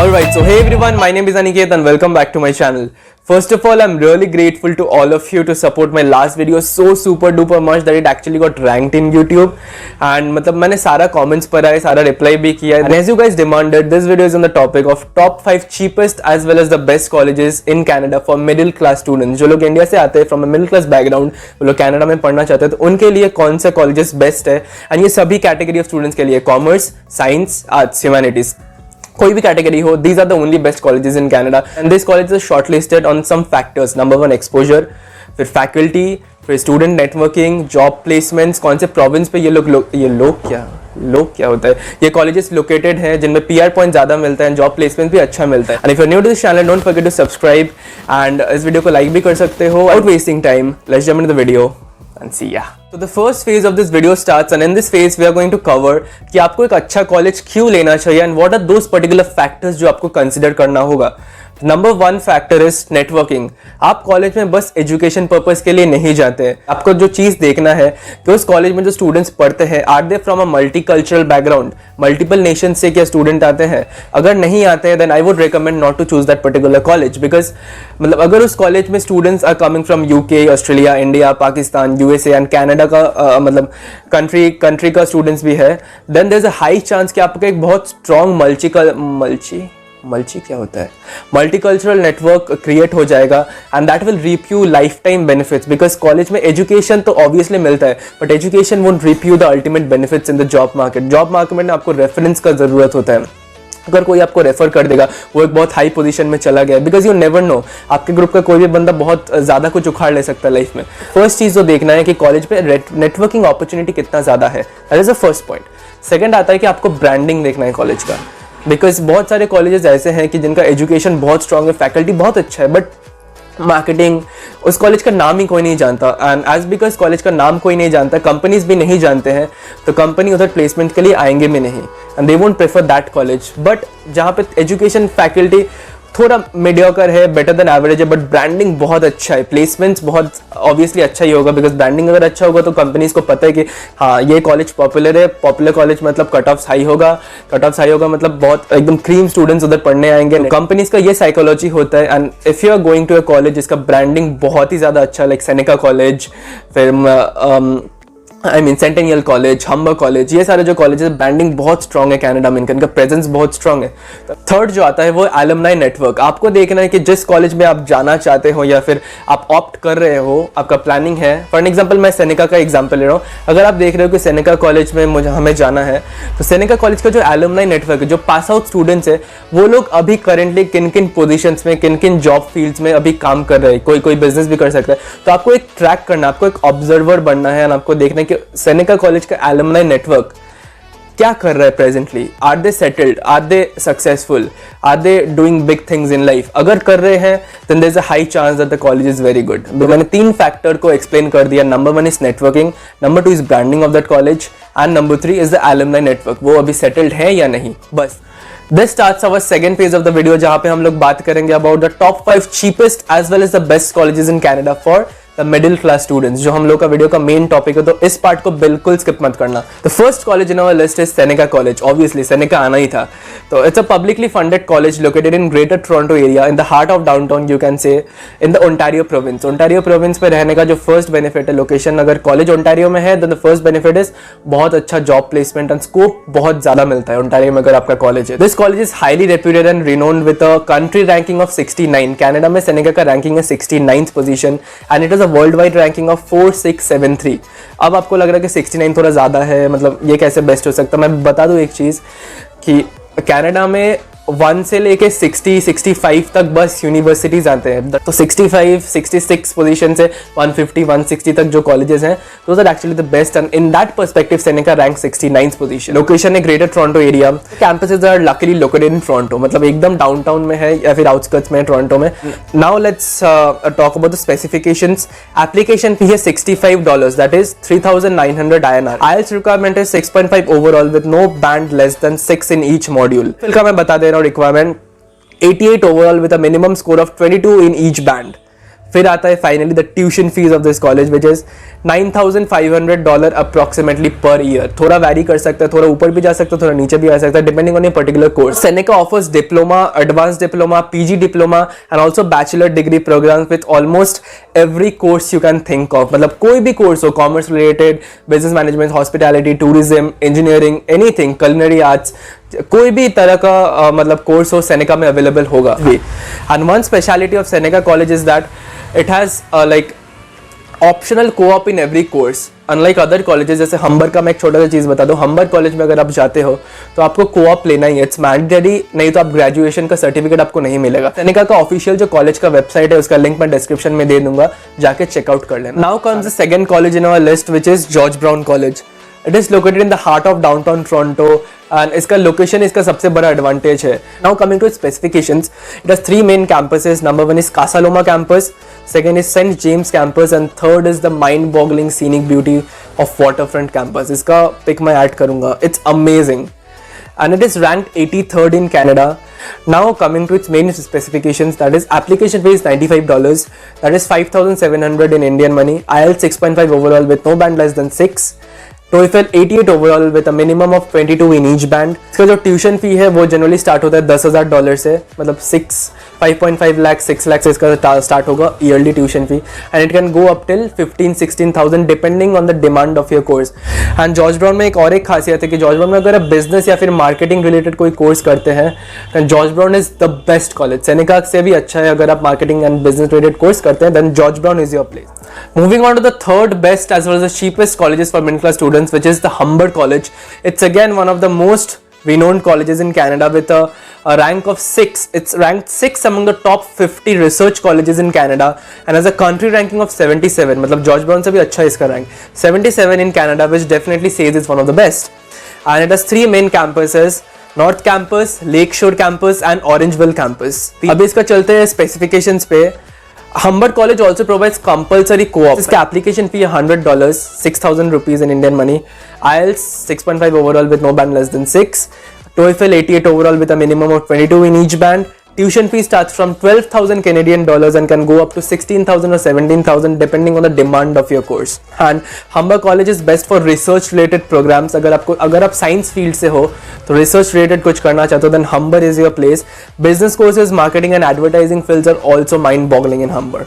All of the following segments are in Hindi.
Alright, so hey everyone, my name is Aniket and welcome back to my channel. First of all, I'm really grateful to all of you to support my last video so super duper much that it actually got ranked in YouTube. And मतलब मैंने सारा comments पढ़ा है, सारा reply भी किया है. And as you guys demanded, this video is on the topic of top 5 cheapest as well as the best colleges in Canada for middle class students. जो लोग इंडिया से आते हैं from a middle class background, वो लोग कनाडा में पढ़ना चाहते हैं तो उनके लिए कौन से colleges best है. And ये सभी category of students के लिए commerce, science, arts, humanities. कोई भी कैटेगरी हो, these are the only best colleges in Canada and these colleges are shortlisted on some factors. Number 1 exposure, फिर faculty, फिर student networking, job placements, कौन से province पे ये लोग क्या होता है, ये colleges located हैं जिनमें PR point ज़्यादा मिलता है, job placement भी अच्छा मिलता है. And if you're new to this channel, don't forget to subscribe and इस वीडियो को like भी कर सकते हो. Without wasting time, let's jump into the video and see ya. So the first phase of this video starts and in this phase we are going to cover कि आपको एक अच्छा कॉलेज क्यों लेना चाहिए and what are those particular factors जो आपको कंसिडर करना होगा. Number 1 factor is networking. आप कॉलेज में बस एजुकेशन पर्पस के लिए नहीं जाते हैं. आपको जो चीज देखना है कि उस कॉलेज में जो स्टूडेंट्स पढ़ते हैं are they from a multicultural background, multiple nation से क्या स्टूडेंट आते हैं. अगर नहीं आते हैं then I would recommend not to choose that particular college because मतलब अगर उस कॉलेज में students are coming from UK, Australia, India, Pakistan, USA and Canada का मतलब कंट्री का स्टूडेंट्स भी है then there is a high chance कि आपका एक बहुत स्ट्रॉन्ग मल्टीकल्चरल नेटवर्क क्रिएट हो जाएगा and that will reap you lifetime benefits because college में एजुकेशन तो ऑब्वियसली मिलता है but education won't reap you the ultimate benefits in the job market. Job market में आपको रेफरेंस का जरूरत होता है. अगर कोई आपको रेफर कर देगा वो एक बहुत हाई पोजीशन में चला गया बिकॉज यू नेवर नो, आपके ग्रुप का कोई भी बंदा बहुत ज़्यादा कुछ उखाड़ ले सकता है लाइफ में. फर्स्ट चीज़ जो देखना है कि कॉलेज पे नेटवर्किंग अपॉर्चुनिटी कितना ज़्यादा है, that is the first point. Second आता है कि आपको ब्रांडिंग देखना है कॉलेज का बिकॉज बहुत सारे कॉलेजेस ऐसे हैं कि जिनका एजुकेशन बहुत स्ट्रांग है, फैकल्टी बहुत अच्छा है बट मार्केटिंग उस कॉलेज का नाम ही कोई नहीं जानता. एंड एज बिकॉज कॉलेज का नाम कोई नहीं जानता, कंपनीज भी नहीं जानते हैं तो कंपनी उधर प्लेसमेंट के लिए आएंगे भी नहीं and they won't prefer that college. But जहाँ पे एजुकेशन फैकल्टी थोड़ा मीडियोकर है, बेटर देन एवरेज है बट ब्रांडिंग बहुत अच्छा है, प्लेसमेंट्स बहुत ऑब्वियसली अच्छा ही होगा बिकॉज ब्रांडिंग अगर अच्छा होगा तो कंपनीज को पता है कि हाँ ये कॉलेज पॉपुलर है. पॉपुलर कॉलेज मतलब कट ऑफ हाई होगा मतलब बहुत एकदम क्रीम स्टूडेंट्स उधर पढ़ने आएंगे. कंपनीज का ये साइकोलॉजी होता है and if you are going to a college जिसका ब्रांडिंग बहुत ही ज़्यादा अच्छा लाइक सेनेका कॉलेज, फिर सेंटेनियल कॉलेज, हम्बर कॉलेज, ये सारे जो कॉलेजेस ब्रांडिंग बहुत स्ट्रॉन्ग है कनाडा में, इनका प्रेजेंस बहुत स्ट्रॉन्ग है. थर्ड जो आता है वो एलुमनाई नेटवर्क. आपको देखना है कि जिस कॉलेज में आप जाना चाहते हो या फिर आप ऑप्ट कर रहे हो, आपका प्लानिंग है. फॉर एग्जांपल मैं सेनेका का एग्जांपल ले रहा हूँ. अगर आप देख रहे हो कि सेनेका कॉलेज में हमें जाना है तो सेनेका कॉलेज का जो एलुमनाई नेटवर्क है, जो पास आउट स्टूडेंट्स है वो लोग अभी करेंटली किन किन पोजिशंस में, किन किन जॉब फील्ड्स में अभी काम कर रहे हैं. कोई बिजनेस भी कर सकता है. तो आपको एक ट्रैक करना, आपको एक ऑब्जर्वर बनना है एंड आपको देखना है कि सेनेका कॉलेज का एलुमनाई नेटवर्क क्या कर रहा है presently. Are they settled, are they successful, are they doing big things in life. अगर कर रहे हैं then there is a high chance that the college is very good. मैंने 3 फैक्टर को एक्सप्लेन कर दिया. Number 1 is networking, number 2 is branding of that college and number 3 is the alumni network. वो अभी सेटल्ड है या नहीं. बस This starts our second phase of the video जहाँ पे हम लोग बात करेंगे about the top 5 cheapest as well as the best colleges in Canada for the middle class students, जो हम लोग का वीडियो का मेन टॉपिक है तो इस पार्ट को बिल्कुल स्किप मत करना. The first college in our list is Seneca College. Obviously Seneca आना ही था. तो it's a publicly funded college located in Greater Toronto area in the heart of downtown, you can say, in the Ontario province. Ontario province पे रहने का जो first benefit है, लोकेशन अगर कॉलेज ओंटारियो में है then the first benefit is बहुत अच्छा जॉब प्लेसमेंट एंड स्कोप बहुत ज्यादा मिलता है ओंटारियो में अगर आपका कॉलेज है. This college is highly reputed and renowned with a country ranking of 69. Canada में सेनेका का रैंकिंग है 69th position and it is a world wide ranking of 4673. अब आपको लग रहा है कि 69 थोड़ा ज़्यादा है, मतलब ये कैसे बेस्ट हो सकता है. मैं बता दूँ एक चीज़ कि कनाडा में 1 से लेके 60-65 तक बस यूनिवर्सिटीज आते हैं. तो 65-66 पोजीशन से 150-160 तक जो कॉलेजेस हैं those are actually the best and in that perspective Seneca rank 69th position. Location है Greater Toronto Area. Campuses are luckily located in Toronto, मतलब एकदम डाउनटाउन में है या फिर आउटस्कर्ट्स में टोरंटो में. Now let's talk about the specifications. Application fee है $65, that is 3,900 INR. IELTS requirement है 6.5 overall with no band less than 6 in each module. फिर का मैं बता दे रहा हूँ requirement 88 overall with a minimum score of 22 in each band. फिर आता है finally the tuition fees of this college which is $9,500 approximately per year. थोड़ा वैरी कर सकता है, थोड़ा ऊपर भी जा सकता है, थोड़ा नीचे भी आ सकता है, depending on your particular course. Seneca offers diploma, advanced diploma, PG diploma and also bachelor degree programs with almost every course you can think of. मतलब कोई भी कोर्स हो, commerce related, business management, hospitality, tourism, engineering, anything, culinary arts, कोई भी तरह का मतलब कोर्स हो सेनेका में अवेलेबल होगा. And one speciality of Seneca college is that it has like optional co-op in every course. Unlike other colleges, जैसे हम्बर का मैं एक छोटा सा चीज़ बता दूं, हम्बर कॉलेज में अगर आप जाते हो तो आपको कोऑप लेना ही है, इट्स मैंडेटरी, नहीं तो आप ग्रेजुएशन का सर्टिफिकेट आपको नहीं मिलेगा. सेनेका का ऑफिशियल जो कॉलेज का वेबसाइट है उसका लिंक मैं डिस्क्रिप्शन में दे दूंगा, जाके चेकआउट कर लेना. Now comes the second college in our list which is George Brown College. It is located in the heart of downtown Toronto and इसका लोकेशन इसका सबसे बड़ा एडवांटेज है. Now coming to specifications, it has 3 main campuses. Number 1 is Casa Loma campus, second is St. James campus and third is the mind-boggling scenic beauty of Waterfront campus. इसका pick मैं add करूँगा. It's amazing and it is ranked 83rd in Canada. Now coming to its main specifications, that is application fee is $95, that is 5,700 in Indian money. IELTS 6.5 overall with no band less than 6. TOEFL 88 overall with a minimum of 22 in each band. इसका जो ट्यूशन फी है वो जनरली स्टार्ट होता है $10,000 से, मतलब 5.5 लाख 6 लाख से इसका स्टार्ट होगा yearly tuition fee, and it can go up till 15-16,000 depending on the demand of your course. And George brown में एक खासियत है कि जॉर्ज ब्राउन में अगर आप बिजनेस या फिर मार्केटिंग रिलेटेड कोई कोर्स करते हैं then George Brown is the best college. Seneca से भी अच्छा है अगर आप marketing and business related course करते हैं, then George Brown is your place. Moving on to the third best as well as the cheapest colleges for middle class students, which is the Humber College. It's again one of the most renowned colleges in Canada with a rank of 6. It's ranked 6 among the top 50 research colleges in Canada and has a country ranking of 77. मतलब जॉर्ज ब्राउन से भी अच्छा है इसका rank, 77 in Canada, which definitely says it's one of the best. And it has 3 main campuses. North Campus, Lakeshore Campus and Orangeville Campus. अभी इसका चलते हैं specifications पे. Humber College also provides compulsory co-op. इसका application fee $100, 6,000 rupees in Indian money. IELTS 6.5 overall with no band less than 6. TOEFL 88 overall with a minimum of 22 in each band. Tuition fee starts from 12,000 Canadian dollars and can go up to 16,000 or 17,000 depending on the demand of your course. And Humber College is best for research related programs. अगर आप साइंस फील्ड से हो तो रिसर्च रिलेटेड कुछ करना चाहते हो, then Humber is your place. Business courses, marketing and advertising fields are also mind-boggling in Humber.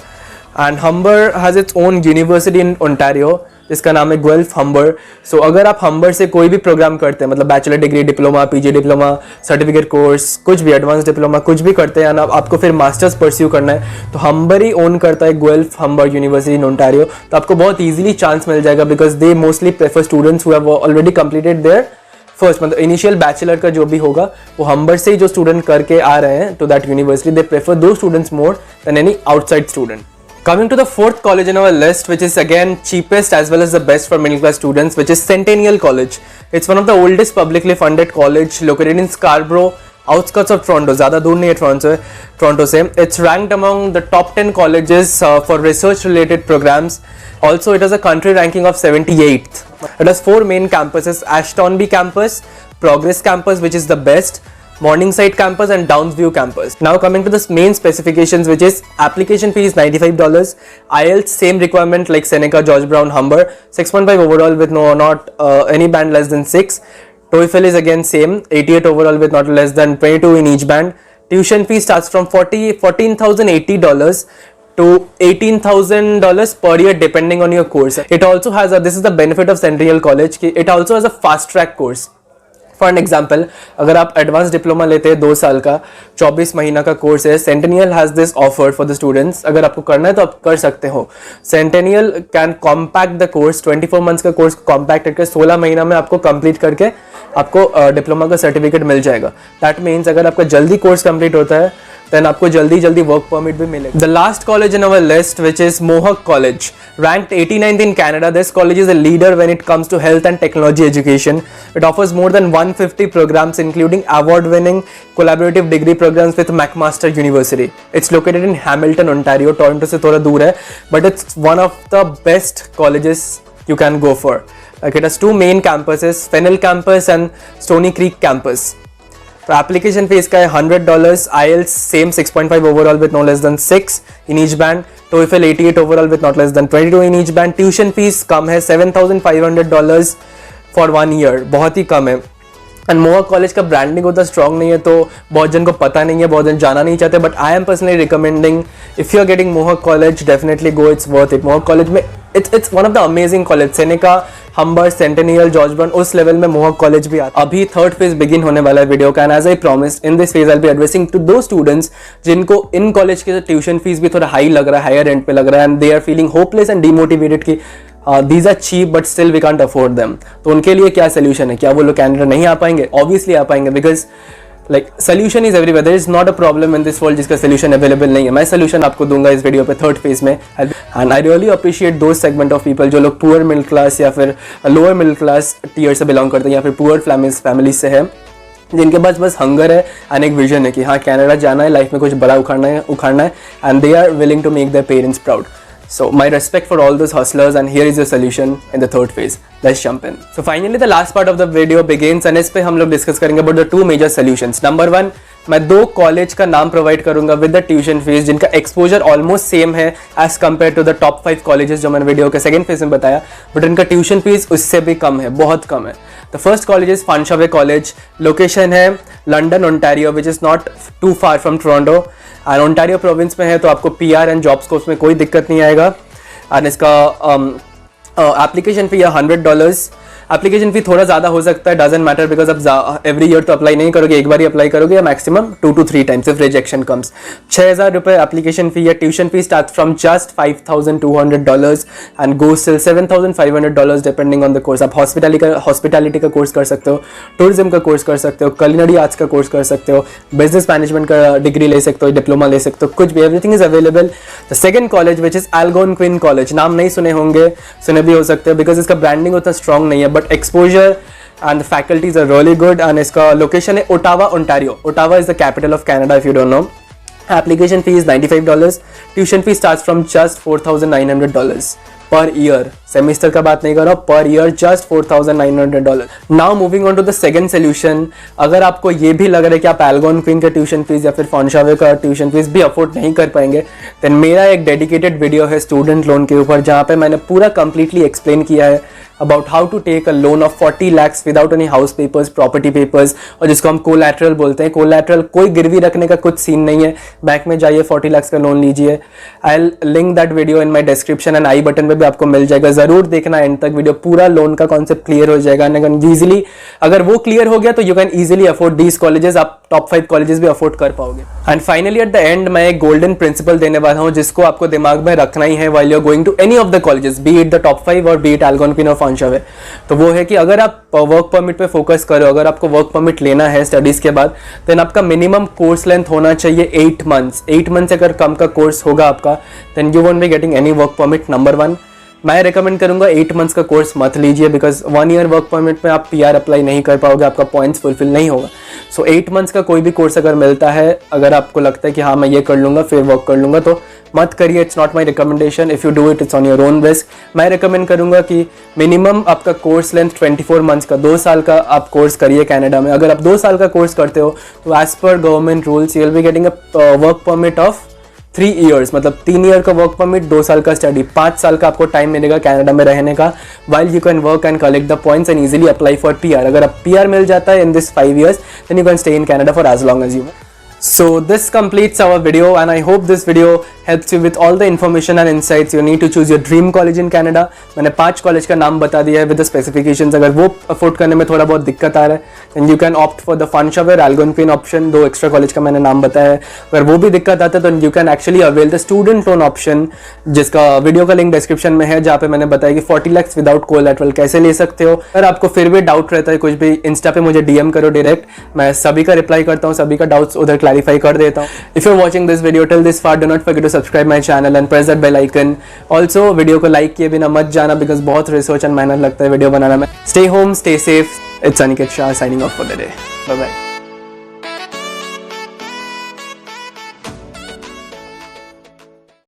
And Humber has its own university in Ontario जिसका नाम है गुएल्फ हम्बर. सो अगर आप हम्बर से कोई भी प्रोग्राम करते हैं, मतलब bachelor degree, diploma, PG diploma, certificate course, कुछ भी एडवांस डिप्लोमा कुछ भी करते हैं और आपको फिर मास्टर्स परस्यू करना है तो हम्बर ही ओन करता है गुएल्फ हम्बर यूनिवर्सिटी इन ओंटारियो. तो आपको बहुत ईजिली चांस मिल जाएगा because they mostly prefer students who have already completed there first, मतलब इनिशियल बैचलर का जो भी होगा वो हम्बर से ही जो स्टूडेंट करके आ रहे हैं to that university, they prefer those students more than any outside student. Coming to the fourth college in our list, which is again cheapest as well as the best for middle class students, which is Centennial College. It's one of the oldest publicly funded college located in Scarborough, outskirts of Toronto. ज़्यादा दूर नहीं है Toronto से. It's ranked among the top 10 colleges for research related programs. Also, it has a country ranking of 78th. It has 4 main campuses: Ashtonby campus, Progress campus, which is the best, Morningside campus and Downsview campus. Now coming to the main specifications, which is application fee is $95, IELTS same requirement like Seneca, George Brown, Humber, 6.5 overall with not any band less than 6. TOEFL is again same, 88 overall with not less than 22 in each band. Tuition fee starts from $14,080 to $18,000 per year depending on your course. It also has this is the benefit of Centennial College, it also has a fast track course. For an example, अगर आप एडवांस डिप्लोमा लेते हैं 2 साल का 24 महीना का कोर्स है, centennial has this offer for the students. अगर आपको करना है तो आप कर सकते हो. Centennial can compact the course, 24 months का कोर्स कॉम्पैक्ट करके 16 महीना में आपको कंप्लीट करके आपको डिप्लोमा का सर्टिफिकेट मिल जाएगा. दैट मीन्स अगर आपका जल्दी कोर्स कंप्लीट होता है then आपको जल्दी वर्क परमिट भी मिलेगा. The last college in our list, which is Mohawk College, ranked 89th in Canada. This college is a leader when it comes to health and technology education. It offers more than 150 programs including award-winning collaborative degree programs with McMaster University. It's located in Hamilton, Ontario. Toronto से थोड़ा दूर है, but it's one of the best colleges you can go for. Like it has 2 main campuses, Fennel campus and Stony Creek campus. तो एप्लीकेशन फीस का है $100, IELTS same 6.5 overall with no less than 6 in each band, TOEFL 88 overall with not less than 22 in each band. Tuition fees कम है $7,500 फॉर 1 ईयर, बहुत ही कम है। एंड मोहक कॉलेज का ब्रांडिंग उतना स्ट्रॉन्ग नहीं है तो बहुत जन को पता नहीं है, बहुत जन जाना नहीं चाहते, but I am personally recommending if you are getting Mohawk College definitely go, it's worth it. Mohawk College में it's one of the amazing college, Seneca, Humber, Centennial, George Brown, उस लेवल में मोहक कॉलेज भी आता है। अभी थर्ड फेज बिगिन होने वाला है वीडियो का, and as I promised in this phase I will be addressing to दो स्टूडेंट्स जिनको इन कॉलेज के ट्यूशन फीस भी थोड़ा हाई लग रहा है, हायर एंड पे लग रहा है, and they are feeling hopeless and demotivated की these are cheap but still we can't afford them। तो उनके लिए क्या सोल्यूशन है? क्या वो लोग कैनेडा नहीं आ पाएंगे? ऑब्वियसली आ पाएंगे, because like solution is everywhere, there is not a problem in this world जिसका सोल्यूशन अवेलेबल नहीं है। मैं सोल्यूशन आपको दूंगा इस वीडियो पे थर्ड फेज में। And I really appreciate those segment of people जो लोग पुअर मिडिल क्लास या फिर लोअर मिडिल क्लास टीयर से बिलोंग करते हैं या फिर पुअर फैमिली से है, जिनके पास बस हंगर है एंड एक विजन है कि हाँ कैनेडा जाना है, लाइफ में कुछ बड़ा उखाड़ना है and they are willing to make their parents proud. So my respect for all those hustlers, and here is your solution in the third phase. Let's jump in. So finally the last part of the video begins, and इस पे हम लोग डिस्कस करेंगे about the two major solutions. Number one, मैं दो कॉलेज का नाम प्रोवाइड करूंगा विद द ट्यूशन फीस जिनका एक्सपोजर ऑलमोस्ट सेम है as compared to the top 5 colleges जो मैंने वीडियो के सेकंड फेज में बताया, बट इनका ट्यूशन फीस उससे भी कम है, बहुत कम है। The first college is Fanshawe College, location है London Ontario which is not too far from Toronto, and Ontario province में है, तो आपको PR एंड जॉब्स को उसमें कोई दिक्कत नहीं आएगा। एंड इसका एप्लीकेशन फी है $100। एप्लीकेशन फी थोड़ा ज़्यादा हो सकता है, डजंट मैटर, बिकॉज अब एवरी ईयर तो अप्लाई नहीं करोगे, एक बार ही अप्लाई करोगे, या maximum 2 to 3 times if rejection comes. 6,000 रुपये एप्लीकेशन फी है। Tuition fee start from just $5,200 and goes till $7,500 depending on the course. आप हॉस्पिटैलिटी का कोर्स कर सकते हो, टूरिज्म का कोर्स कर सकते हो, कुलिनरी आर्ट्स का कोर्स कर सकते हो, बिजनेस मैनेजमेंट का डिग्री ले सकते हो, डिप्लोमा ले सकते हो, कुछ भी, everything is available. The second college which is Algonquin College, नाम नहीं सुने होंगे, सुने भी हो सकते हो बिकॉज इसका ब्रांडिंग उतना स्ट्रॉन्ग नहीं है, but exposure and faculties are really good. And इसका लोकेशन है Ottawa Ontario. Ottawa is the capital of Canada if you don't know. Application fee is $95। Tuition fee starts from just $4,900 per year. Semester का बात नहीं कर रहा हूँ, per year just $4,900। Now moving on to the second solution, अगर आपको ये भी लग रहा है कि आप एल्गोनक्विन का ट्यूशन फीस या फिर फनशावे का ट्यूशन फीस भी अफोर्ड नहीं कर पाएंगे, देन मेरा एक डेडिकेटेड वीडियो है स्टूडेंट लोन के ऊपर, जहाँ पे मैंने पूरा कंप्लीटली एक्सप्लेन किया है about how to take a loan of 40 lakhs without any house papers, property papers, और जिसको हम कोलैटरल बोलते हैं। कोलैटरल कोई गिरवी रखने का कुछ सीन नहीं है, बैंक में जाइए 40 lakhs का लोन लीजिए। I will link that video in my description and I button पे भी आपको मिल जाएगा, जरूर देखना एंड तक वीडियो, पूरा लोन का कॉन्सेप्ट क्लियर हो जाएगा। इजीली अगर वो क्लियर हो गया तो you can easily afford these colleges, आप टॉप 5 कॉलेजेस भी अफोर्ड कर पाओगे। And finally at the end मैं एक गोल्डन प्रिंसिपल देने वाला हूँ जिसको आपको दिमाग में रखना ही है while you are going to any of the colleges, be it the top 5 और बी इट एल्गोनक्विन और फनशावे। तो वो है कि अगर आप वर्क परमिट पे फोकस करो, अगर आपको वर्क परमिट लेना है स्टडीज के बाद, देन आपका मिनिमम कोर्स लेंथ होना चाहिए 8 months। 8 months अगर कम का कोर्स होगा आपका, then you won't be getting any work permit. Number 1 मैं रिकमेंड करूंगा 8 months का कोर्स मत लीजिए, बिकॉज 1 year वर्क परमिट में आप PR अप्लाई नहीं कर पाओगे, आपका पॉइंट्स फुलफिल नहीं होगा। सो 8 months का कोई भी कोर्स अगर मिलता है, अगर आपको लगता है कि हाँ मैं ये कर लूँगा फिर वर्क कर लूँगा, तो मत करिए। It's not my recommendation, if you do it it's on your own risk. मैं रिकमेंड करूँगा कि मिनिमम आपका कोर्स लेंथ 24 months का, 2 साल का आप कोर्स करिए कैनेडा में। अगर आप 2 साल का कोर्स करते हो तो as per government rules you will be getting a work permit of 3 years, मतलब 3 year का वर्क परमिट, 2 साल का स्टडी, 5 साल का आपको टाइम मिलेगा कनाडा में रहने का, while you can work and collect the points and easily apply for PR। अगर आप PR मिल जाता है in this 5 years, then you can stay in Canada for as long as you want। So this completes our video and I hope this video helps you with all the information and insights you need to choose your dream college in Canada। मैंने 5 कॉलेज का नाम बता दिया है with the specifications। अगर वो अफोर्ड करने में थोड़ा बहुत दिक्कत आ रहा है then you can opt for the Fanshawe Algonquin option. 2 extra college का मैंने नाम बताया है। अगर वो भी दिक्कत आता है तो you can actually avail the student loan option, जिसका वीडियो का लिंक डिस्क्रिप्शन में है, जहाँ पे मैंने बताया कि 40 lakhs विदाउट कोलैटरल कैसे ले सकते हो। अगर आपको फिर भी डाउट रहता है कुछ भी, इंस्टा पे मुझे DM करो डायरेक्ट, मैं सभी का रिप्लाई करता हूँ, सभी का डाउट्स उधर क्लैरिफाई कर देता हूँ। If you are watching this video till this far, do not forget to subscribe my channel and press that bell icon. Also video को लाइक किए बिना मत जाना, बिकॉज बहुत रिसर्च एंड मेहनत लगता है वीडियो बनाने में। Stay home, stay safe. It's Aniket Shah signing off for the day. Bye bye.